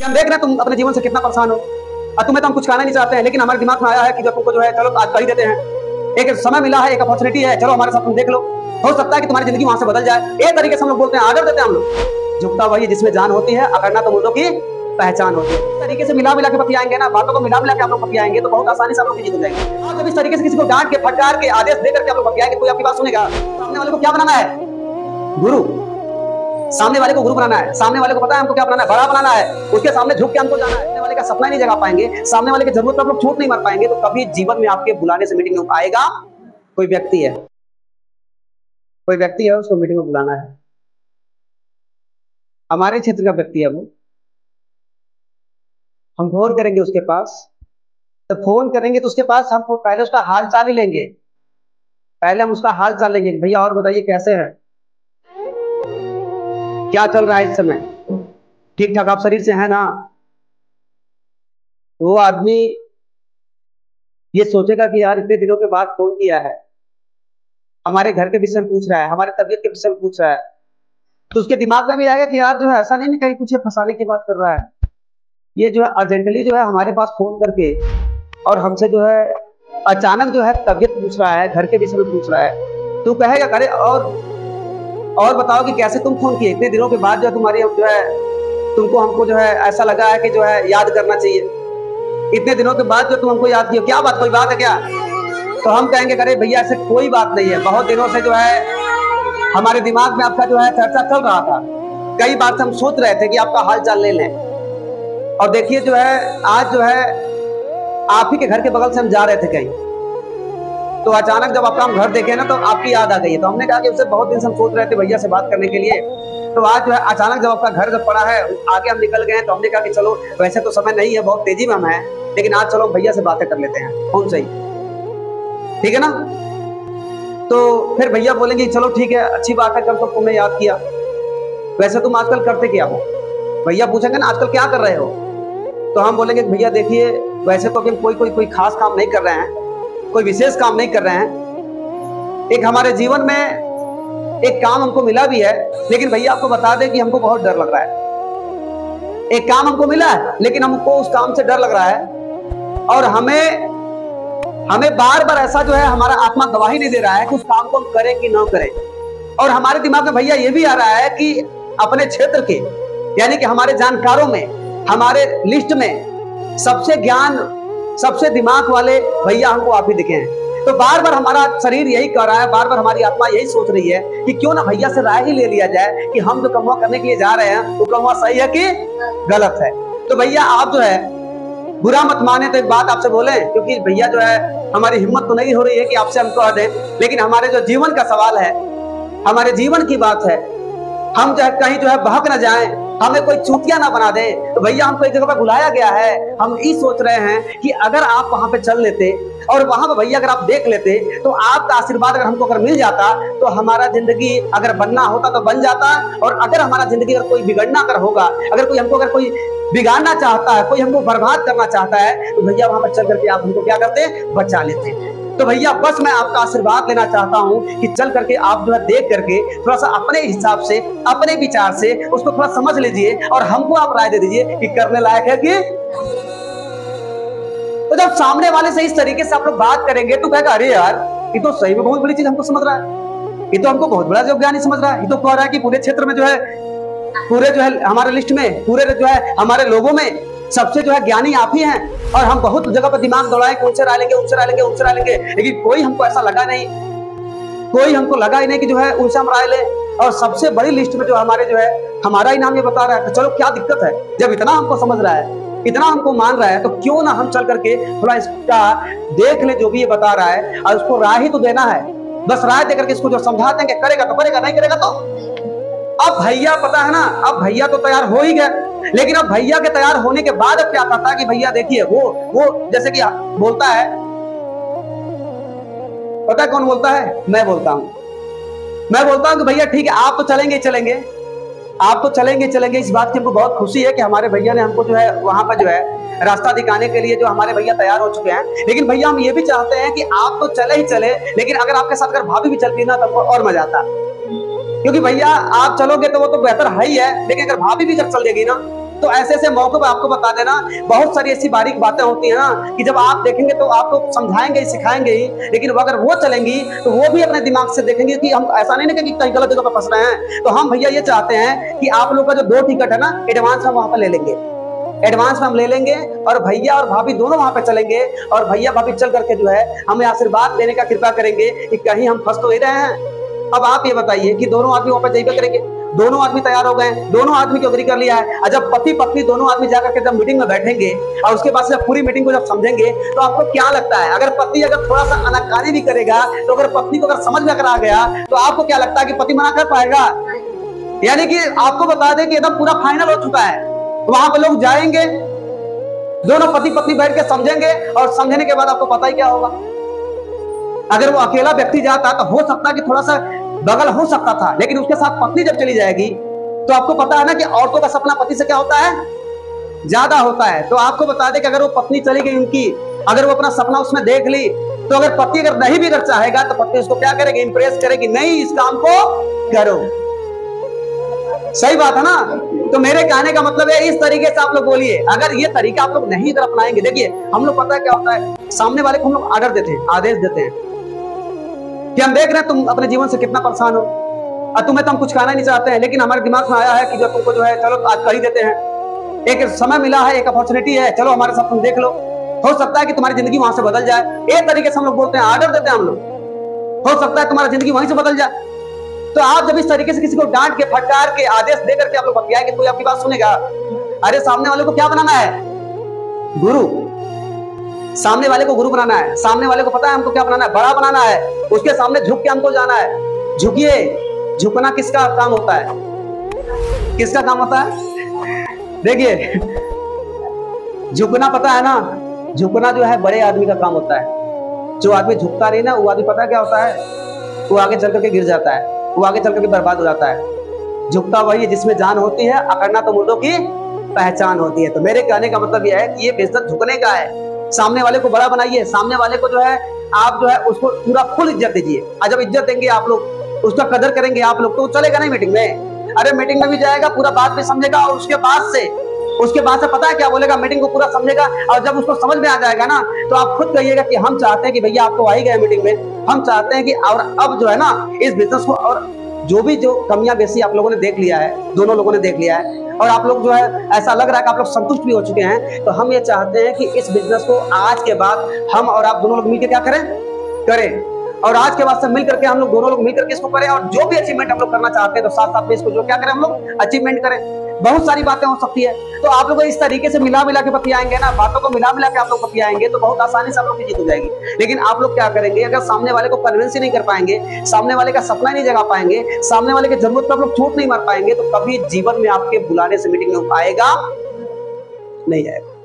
कि हम देख रहे हैं तुम अपने जीवन से कितना परेशान हो और तुम्हें तो हम कुछ कहना नहीं चाहते हैं, लेकिन हमारे दिमाग में आया है कि जो तुमको जो है चलो आज कर ही देते हैं। एक समय मिला है, एक अपॉर्चुनिटी है, चलो हमारे साथ तुम देख लो, हो सकता है कि तुम्हारी जिंदगी वहां से बदल जाए। एक तरीके से हम लोग बोलते हैं, आदर देते हैं हम लोग। झुकता वही जिसमें जान होती है, अकड़ना तो मुर्दों की पहचान होती है। इस तरीके से मिला के बतियाएंगे ना, बातों को मिला के आप लोग बतियाएंगे तो बहुत आसानी से आप लोग जीत हो जाएंगे। आप जब इस तरीके से किसी को डांट के फटकार के आदेश देकर के आप लोग बतियाएंगे, कोई आपकी बात सुनेगा? सामने वाले को क्या बनाना है? गुरु। सामने वाले को गुरु बनाना है। सामने वाले को पता है हमको क्या बनाना है, बड़ा बनाना है। उसके सामने झुक के हमको जाना है। सामने वाले का सपना नहीं जगा पाएंगे, सामने वाले की जरूरत पर आप लोग छूट नहीं मार पाएंगे, तो कभी जीवन में आपके बुलाने से मीटिंग में आएगा। कोई व्यक्ति है, उसको मीटिंग में बुलाना है, हमारे क्षेत्र का व्यक्ति है वो। हम फोन करेंगे उसके पास, तो फोन करेंगे तो उसके पास हम पहले उसका हाल चाल ही लेंगे। पहले हम उसका हाल चाल लेंगे, भैया और बताइए कैसे हैं, क्या चल रहा है इस समय, ठीक ठाक आप शरीर से हैं ना? वो आदमी ये सोचेगा कि यार इतने दिनों के बाद फोन किया है, हमारे घर के विषय में पूछ रहा है, हमारे तबीयत के विषय में पूछ रहा है, तो उसके दिमाग में भी आएगा कि यार जो है ऐसा नहीं कहीं कुछ फंसाने की बात कर रहा है, ये जो है अर्जेंटली जो है हमारे पास फोन करके और हमसे जो है अचानक जो है तबीयत पूछ रहा है, घर के विषय में पूछ रहा है। तो कहेगा अरे और बताओ कि कैसे तुम फोन किए इतने दिनों के बाद, जो तुम्हारी जो है तुमको हमको जो है ऐसा लगा है कि जो है याद करना चाहिए, इतने दिनों के बाद जो तुम हमको याद किया, क्या बात, कोई बात है क्या? तो हम कहेंगे अरे भैया ऐसे कोई बात नहीं है, बहुत दिनों से जो है हमारे दिमाग में आपका जो है चर्चा चल रहा था, कई बार से हम सोच रहे थे कि आपका हाल चाल ले लें, और देखिए जो है आज जो है आप ही के घर के बगल से हम जा रहे थे कहीं, तो अचानक जब आपका हम घर देखे ना तो आपकी याद आ गई है। तो हमने कहा कि उससे बहुत दिन से हम सोच रहे थे भैया से बात करने के लिए, तो आज जो है अचानक जब आपका घर जब पड़ा है, आगे हम निकल गए, तो हमने कहा कि चलो वैसे तो समय नहीं है, बहुत तेजी में हम हैं, लेकिन आज चलो भैया से बातें कर लेते हैं फोन से ही, ठीक है ना? तो फिर भैया बोलेंगे चलो ठीक है, अच्छी बात है, कल तो तुमने याद किया, वैसे तुम आजकल करते क्या हो? भैया पूछेंगे ना आजकल क्या कर रहे हो, तो हम बोलेंगे भैया देखिए वैसे तो अभी कोई खास काम नहीं कर रहे हैं, कोई विशेष काम नहीं कर रहे हैं, एक हमारे जीवन में एक काम हमको मिला भी है, लेकिन भैया आपको बता दें कि हमको बहुत डर लग रहा है। एक काम हमको मिला है लेकिन हमको उस काम से डर लग रहा है, और हमें बार बार ऐसा जो है हमारा आत्मा गवाही नहीं दे रहा है कि उस काम को हम करें कि ना करें। और हमारे दिमाग में भैया ये भी आ रहा है कि अपने क्षेत्र के यानी कि हमारे जानकारों में, हमारे लिस्ट में सबसे ज्ञान, सबसे दिमाग वाले भैया हमको आप ही दिखे हैं। तो बार बार हमारा शरीर यही कह रहा है, बार बार हमारी आत्मा यही सोच रही है कि क्यों ना भैया से राय ही ले लिया जाए कि हम जो कमवा करने के लिए जा रहे हैं वो कमवा सही है कि गलत है। तो भैया आप जो है बुरा मत माने, तो एक बात आपसे बोले, क्योंकि भैया जो है हमारी हिम्मत तो नहीं हो रही है कि आपसे हम कह दें, लेकिन हमारे जो जीवन का सवाल है, हमारे जीवन की बात है, हम जो है कहीं जो है बहक ना जाएं, हमें कोई चूतिया ना बना दे। तो भैया हमको एक जगह पर बुलाया गया है, हम ये सोच रहे हैं कि अगर आप वहां पे चल लेते और वहां पर भैया अगर आप देख लेते, तो आपका आशीर्वाद अगर हमको मिल जाता, तो हमारा जिंदगी अगर बनना होता तो बन जाता, और अगर हमारा जिंदगी अगर कोई बिगड़ना अगर होगा, अगर कोई बिगाड़ना चाहता है, कोई हमको बर्बाद करना चाहता है, तो भैया वहां पर चल करके आप हमको क्या करते, बचा लेते। तो भैया बस मैं आपका आशीर्वाद लेना चाहता हूं कि चल करके आप जो है देख करके थोड़ा सा अपने हिसाब से, अपने विचार से उसको थोड़ा समझ लीजिए, और हमको आप राय दे दीजिए कि करने लायक है कि। तो जब सामने वाले से इस तरीके से आप लोग बात करेंगे तो कहेगा अरे यार ये तो सही में बहुत बड़ी चीज हमको समझ रहा है, ये तो हमको बहुत बड़ा जो ज्ञानी समझ रहा है, ये तो कह रहा है कि पूरे क्षेत्र में जो है, पूरे जो है हमारे लिस्ट में, पूरे जो है हमारे लोगों में सबसे जो है ज्ञानी आप ही हैं, और हम बहुत जगह पर दिमाग दौड़ाए कि उनसे राय लेंगे, उनसे राय लेंगे, उनसे राय लेंगे, लेकिन कोई हमको ऐसा लगा नहीं, कोई हमको लगा ही नहीं कि जो है उनसे हम राय लें, और सबसे बड़ी लिस्ट में जो हमारे जो है हमारा ही नाम ये बता रहा है। तो चलो क्या दिक्कत है, जब इतना हमको समझ रहा है, इतना हमको मान रहा है, तो क्यों ना हम चल करके थोड़ा इसका देख ले जो भी ये बता रहा है, और उसको राय ही तो देना है, बस राय देकर के इसको जो समझा देंगे, करेगा तो करेगा, नहीं करेगा तो। अब भैया पता है ना, अब भैया तो तैयार हो ही गए, लेकिन अब भैया के तैयार होने के बाद अब क्या कहता है कि भैया देखिए वो जैसे कि बोलता है, पता है कौन बोलता है? मैं बोलता हूं कि भैया ठीक है आप तो चलेंगे चलेंगे, आप तो चलेंगे, इस बात की हमको बहुत खुशी है कि हमारे भैया ने हमको जो है वहां पर जो है रास्ता दिखाने के लिए जो हमारे भैया तैयार हो चुके हैं। लेकिन भैया हम ये भी चाहते हैं कि आप तो चले ही चले, लेकिन अगर आपके साथ अगर भाभी भी चलती ना तब और मजा आता, क्योंकि भैया आप चलोगे तो वो तो बेहतर है ही है, लेकिन अगर भाभी भी अगर चल देगी ना तो ऐसे ऐसे मौके पर आपको बता देना, बहुत सारी ऐसी बारीक बातें होती है ना कि जब आप देखेंगे तो आपको समझाएंगे सिखाएंगे ही, लेकिन अगर वो चलेंगी तो वो भी अपने दिमाग से देखेंगे कि हम ऐसा नहीं कि कहीं गलत जगह पर फंस रहे हैं। तो हम भैया ये चाहते हैं कि आप लोग का जो 2 टिकट है ना, एडवांस हम वहां पर ले लेंगे, एडवांस में हम ले लेंगे और भैया और भाभी दोनों वहां पे चलेंगे, और भैया भाभी चल करके जो है हमें आशीर्वाद देने का कृपा करेंगे कि कहीं हम फंस तो नहीं रहे हैं। अब आप ये बताइए कि दोनों आदमी वहां पे जाइए करेंगे, दोनों आदमी तैयार हो गए, दोनों आदमी को एग्री कर लिया है, और जब पति पत्नी दोनों आदमी जाकर के जब मीटिंग में बैठेंगे और उसके बाद से पूरी मीटिंग को जब समझेंगे, तो आपको क्या लगता है, अगर पति अगर थोड़ा सा आनाकानी भी करेगा, तो अगर पत्नी को अगर समझ में अगर आ गया, तो आपको क्या लगता है कि पति मना कर पाएगा? यानी कि आपको बता दें कि एकदम पूरा फाइनल हो चुका है। वहां पर लोग जाएंगे, दोनों पति पत्नी बैठ के समझेंगे, और समझने के बाद आपको पता ही क्या होगा। अगर वो अकेला व्यक्ति जाता तो हो सकता है कि थोड़ा सा बगल हो सकता था, लेकिन उसके साथ पत्नी जब चली जाएगी तो आपको पता है ना कि औरतों का सपना पति से क्या होता है, ज्यादा होता है। तो आपको बता दें कि अगर वो पत्नी चली गई उनकी, अगर वो अपना सपना उसमें देख ली, तो अगर पति अगर नहीं भी अगर चाहेगा तो पत्नी उसको क्या करेगी, इंप्रेस करेगी, नहीं इस काम को करो। सही बात है ना? तो मेरे कहने का मतलब है इस तरीके से आप लोग बोलिए। अगर ये तरीका आप लोग नहीं इधर अपनाएंगे, देखिए हम लोग पता है क्या होता है, सामने वाले को हम लोग आर्डर देते हैं, आदेश देते हैं कि हम देख रहे हैं तुम अपने जीवन से कितना परेशान हो और तुम्हें तो हम कुछ कहना नहीं चाहते हैं, लेकिन हमारे दिमाग में आया है कि जो तुमको जो है चलो आज कर ही देते हैं, एक समय मिला है, एक अपॉर्चुनिटी है, चलो हमारे साथ तुम देख लो, हो सकता है कि तुम्हारी जिंदगी वहां से बदल जाए। एक तरीके से हम लोग बोलते हैं, आर्डर देते हैं हम लोग, हो सकता है तुम्हारी जिंदगी वहीं से बदल जाए। तो आप जब इस तरीके से किसी को डांट के फटकार के आदेश दे करके आप लोग बतियाएंगे, कोई आपकी बात सुनेगा? अरे सामने वाले को क्या बनाना है, गुरु। सामने वाले को गुरु बनाना है, सामने वाले को पता है हमको क्या बनाना है, बड़ा बनाना है, उसके सामने झुक के हमको जाना है। झुकिए, झुकना किसका काम होता है, किसका काम होता है? देखिए झुकना पता है ना, झुकना जो है बड़े आदमी का काम होता है। जो आदमी झुकता नहीं ना, वो आदमी पता क्या होता है, वो आगे चल करके गिर जाता है, वो आगे चल करके बर्बाद हो जाता है। झुकता वही है जिसमें जान होती है, अकड़ना तो मुर्दों की पहचान होती है। तो मेरे कहने का मतलब यह है कि ये बिजनेस झुकने का है। सामने वाले को बड़ा बनाइए, सामने वाले को जो है आप जो है उसको पूरा फुल इज्जत दीजिए, और जब इज्जत देंगे आप लोग, उसका कदर करेंगे आप लोग, तो चलेगा नहीं मीटिंग में। अरे मीटिंग में भी जाएगा, पूरा बात भी समझेगा, और उसके बाद से पता है क्या बोलेगा, मीटिंग को पूरा समझेगा, और जब उसको समझ में आ जाएगा ना, तो आप खुद कहिएगा कि हम चाहते हैं कि भैया आप तो आ ही गए मीटिंग में, हम चाहते हैं कि और अब जो है ना इस बिजनेस को, और जो कमियां बेसी आप लोगों ने देख लिया है, दोनों लोगों ने देख लिया है, और आप लोग जो है ऐसा लग रहा है कि आप लोग संतुष्ट भी हो चुके हैं, तो हम ये चाहते हैं कि इस बिजनेस को आज के बाद हम और आप दोनों लोग मिलकर क्या करें, और आज के बाद से मिल करके हम लोग दोनों लोग मिल करके इसको करें, और जो भी अचीवमेंट हम लोग करना चाहते हैं तो साथ साथ में इसको जो क्या करें, हम लोग अचीवमेंट करें। बहुत सारी बातें हो सकती है, तो आप लोग इस तरीके से मिला के बतियाएंगे ना, बातों को मिला के आप लोग बतियाएंगे तो बहुत आसानी से आप लोग की जीत हो जाएगी। लेकिन आप लोग क्या करेंगे, अगर सामने वाले को कन्विंस ही नहीं कर पाएंगे, सामने वाले का सपना नहीं जगा पाएंगे, सामने वाले की जरूरत पर आप लोग चोट नहीं मार पाएंगे, तो कभी जीवन में आपके बुलाने से मीटिंग में आएगा नहीं आएगा।